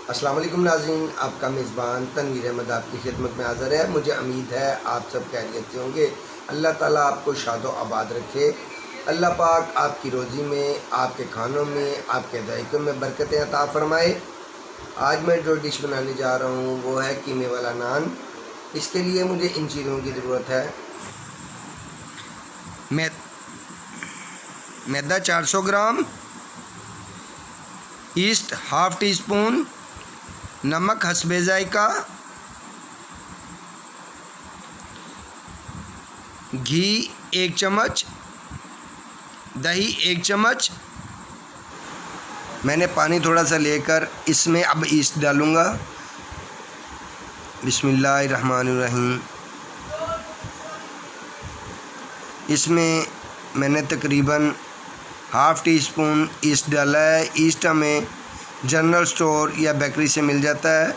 अस्सलाम वालेकुम नाज़रीन, आपका मेज़बान तनवीर अहमद आपकी खिदमत में हाज़िर है। मुझे उम्मीद है आप सब खैरियत से होंगे। अल्लाह ताला आपको शादो आबाद रखे। अल्लाह पाक आपकी रोज़ी में, आपके खानों में, आपके ज़ायक़ों में बरकतें अता फ़रमाए। आज मैं जो डिश बनाने जा रहा हूँ वो है कीमे वाला नान। इसके लिए मुझे इन चीज़ों की ज़रूरत है। मैदा 400 ग्राम, ईस्ट हाफ़ टी स्पून, नमक हस्बे ज़ायक़ा, घी 1 चम्मच, दही 1 चम्मच। मैंने पानी थोड़ा सा लेकर इसमें अब ईस्ट डालूँगा। बिस्मिल्लाहिर्रहमानिर्रहीम। इसमें मैंने तकरीबन हाफ़ टी स्पून ईस्ट डाला है। ईस्ट हमें जनरल स्टोर या बेकरी से मिल जाता है।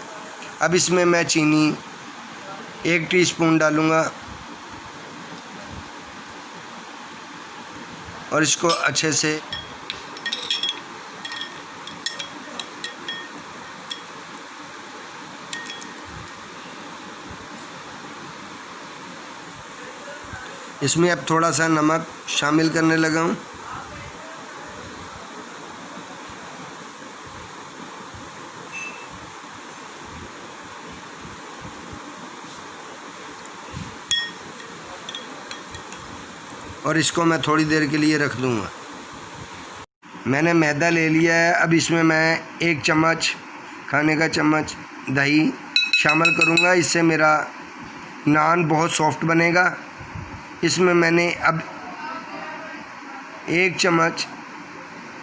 अब इसमें मैं चीनी 1 टीस्पून डालूँगा और इसको अच्छे से इसमें अब थोड़ा सा नमक शामिल करने लगा हूँ। और इसको मैं थोड़ी देर के लिए रख दूँगा। मैंने मैदा ले लिया है। अब इसमें मैं 1 चम्मच खाने का चम्मच दही शामिल करूँगा। इससे मेरा नान बहुत सॉफ्ट बनेगा। इसमें मैंने अब 1 चम्मच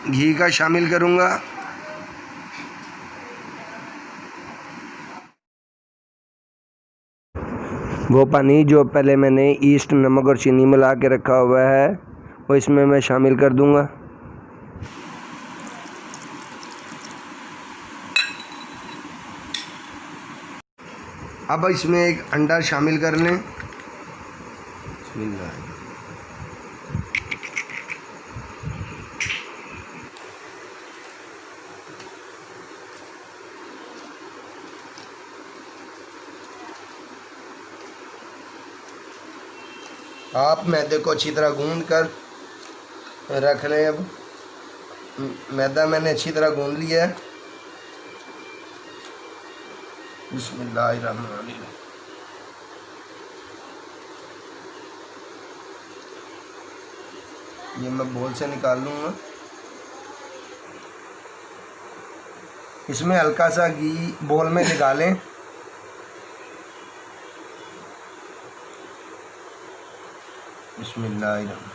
घी का शामिल करूँगा। वो पानी जो पहले मैंने ईस्ट, नमक और चीनी मिला के रखा हुआ है वो इसमें मैं शामिल कर दूँगा। अब इसमें एक अंडा शामिल कर लें। बिस्मिल्लाह। आप मैदे को अच्छी तरह गूंद कर रख लें। अब मैदा मैंने अच्छी तरह गूंद लिया है। बिस्मिल्लाहिर्रहमानिर्रहीम। ये मैं बोल से निकाल लूँगा। इसमें हल्का सा घी बोल में लगा लें। बिस्मिल्लाहिर्रहमानिर्रहीम।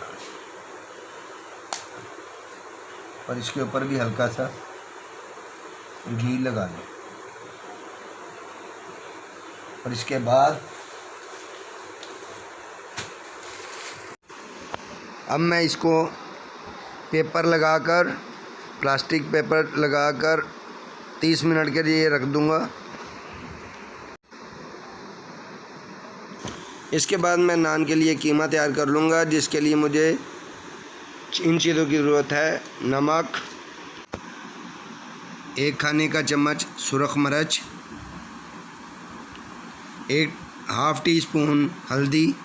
और इसके ऊपर भी हल्का सा घी लगा लें। और इसके बाद अब मैं इसको पेपर लगाकर, प्लास्टिक पेपर लगाकर 30 मिनट के लिए रख दूँगा। इसके बाद मैं नान के लिए कीमा तैयार कर लूँगा, जिसके लिए मुझे इन चीज़ों की ज़रूरत है। नमक 1 खाने का चम्मच, सुरख मिर्च 1 हाफ़ टी स्पून हल्दी,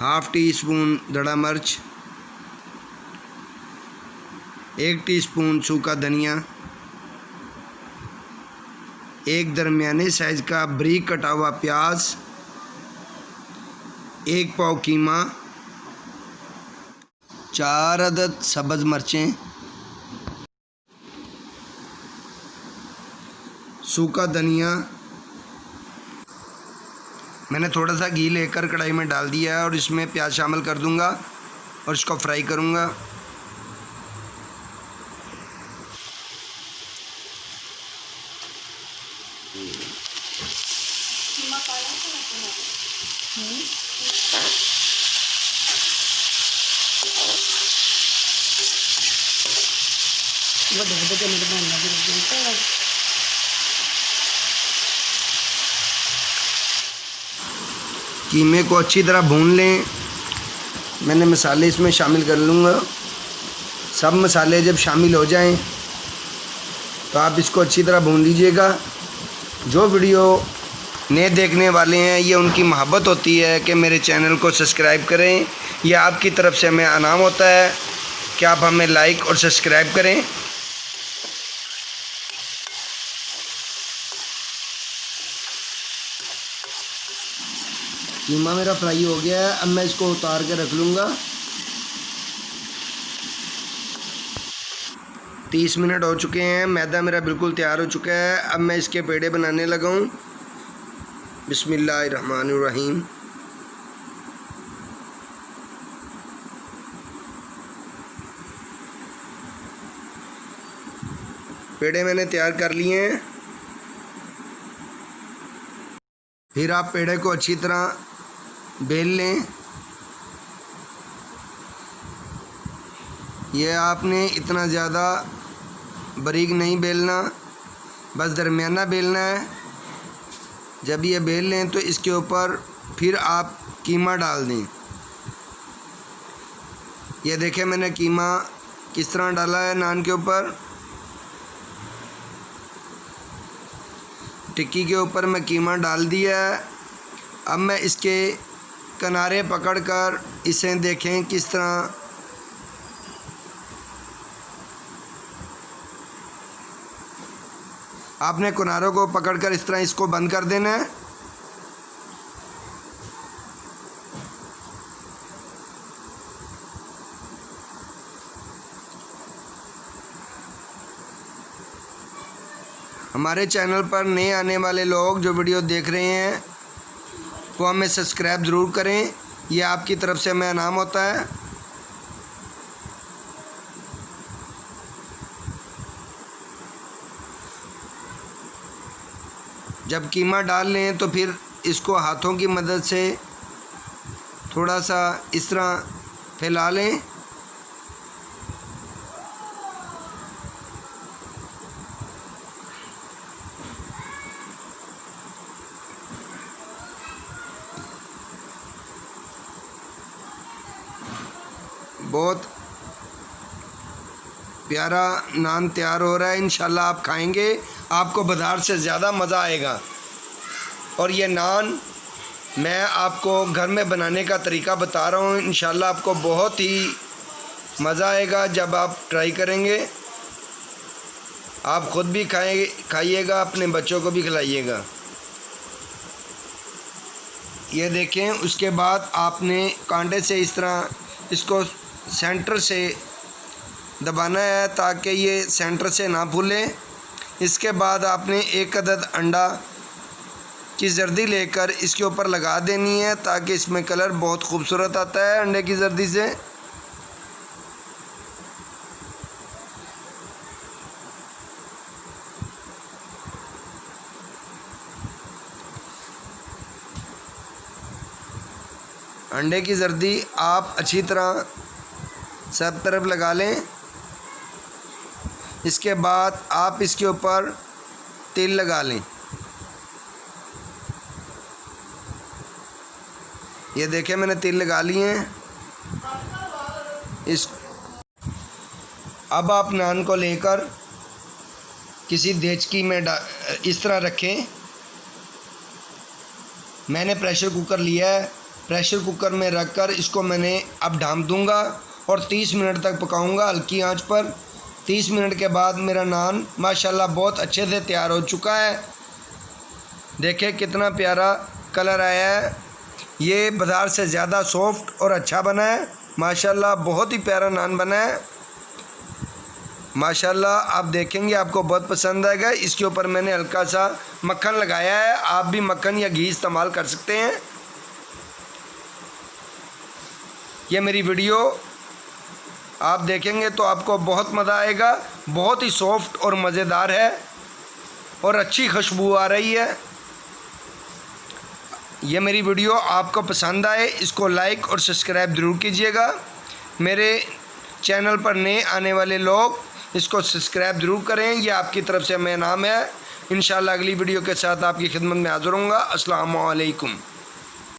हाफ़ टी स्पून दड़ा मिर्च, 1 टीस्पून सूखा धनिया, 1 दरमियाने साइज़ का बारीक कटा हुआ प्याज, 1 पाव कीमा, 4 अदद सब्ज़ मिर्चें, सूखा धनिया। मैंने थोड़ा सा घी लेकर कढ़ाई में डाल दिया है और इसमें प्याज शामिल कर दूंगा और इसको फ्राई करूंगा। कीमे को अच्छी तरह भून लें। मैंने मसाले इसमें शामिल कर लूँगा। सब मसाले जब शामिल हो जाएं तो आप इसको अच्छी तरह भून लीजिएगा। जो वीडियो नए देखने वाले हैं, ये उनकी मोहब्बत होती है कि मेरे चैनल को सब्सक्राइब करें। ये आपकी तरफ से हमें इनाम होता है कि आप हमें लाइक और सब्सक्राइब करें। कीमा मेरा फ्राई हो गया है, अब मैं इसको उतार के रख लूँगा। 30 मिनट हो चुके हैं, मैदा मेरा बिल्कुल तैयार हो चुका है। अब मैं इसके पेड़े बनाने लगा हूँ। बिस्मिल्लाहिर्रहमानिर्रहीम। पेड़े मैंने तैयार कर लिए हैं। फिर आप पेड़े को अच्छी तरह बेल लें। ये आपने इतना ज़्यादा बारीक नहीं बेलना, बस दरमियाना बेलना है। जब ये बेल लें तो इसके ऊपर फिर आप कीमा डाल दें। ये देखें मैंने कीमा किस तरह डाला है नान के ऊपर। टिक्की के ऊपर मैं कीमा डाल दिया है। अब मैं इसके किनारे पकड़कर इसे देखें किस तरह आपने किनारों को पकड़कर इस तरह इसको बंद कर देना है। हमारे चैनल पर नए आने वाले लोग जो वीडियो देख रहे हैं वो हमें सब्सक्राइब ज़रूर करें, ये आपकी तरफ से हमें इनाम होता है। जब कीमा डाल लें तो फिर इसको हाथों की मदद से थोड़ा सा इस तरह फैला लें। बहुत प्यारा नान तैयार हो रहा है। इंशाल्लाह आप खाएंगे, आपको बाज़ार से ज़्यादा मज़ा आएगा। और ये नान मैं आपको घर में बनाने का तरीका बता रहा हूँ। इंशाल्लाह आपको बहुत ही मज़ा आएगा जब आप ट्राई करेंगे। आप ख़ुद भी खाइएगा, अपने बच्चों को भी खिलाइएगा। ये देखें, उसके बाद आपने कांटे से इस तरह इसको सेंटर से दबाना है ताकि ये सेंटर से ना फूले। इसके बाद आपने एक अदद अंडा की जर्दी लेकर इसके ऊपर लगा देनी है ताकि इसमें कलर बहुत खूबसूरत आता है अंडे की जर्दी से। अंडे की जर्दी आप अच्छी तरह सब तरफ लगा लें। इसके बाद आप इसके ऊपर तेल लगा लें। ये देखें मैंने तेल लगा लिए हैं। अब आप नान को लेकर किसी देचकी में इस तरह रखें। मैंने प्रेशर कुकर लिया है, प्रेशर कुकर में रखकर इसको मैंने अब ढाँप दूंगा और 30 मिनट तक पकाऊंगा हल्की आंच पर। 30 मिनट के बाद मेरा नान माशाल्लाह बहुत अच्छे से तैयार हो चुका है। देखें कितना प्यारा कलर आया है। ये बाज़ार से ज़्यादा सॉफ्ट और अच्छा बना है। माशाल्लाह बहुत ही प्यारा नान बना है। माशाल्लाह आप देखेंगे आपको बहुत पसंद आएगा। इसके ऊपर मैंने हल्का सा मक्खन लगाया है, आप भी मक्खन या घी इस्तेमाल कर सकते हैं। ये मेरी वीडियो आप देखेंगे तो आपको बहुत मज़ा आएगा। बहुत ही सॉफ्ट और मज़ेदार है और अच्छी खुशबू आ रही है। ये मेरी वीडियो आपको पसंद आए, इसको लाइक और सब्सक्राइब ज़रूर कीजिएगा। मेरे चैनल पर नए आने वाले लोग इसको सब्सक्राइब ज़रूर करें, ये आपकी तरफ से मैं इनाम है। इंशाल्लाह अगली वीडियो के साथ आपकी खिदमत में हाज़िर होऊंगा। अस्सलामु अलैकुम।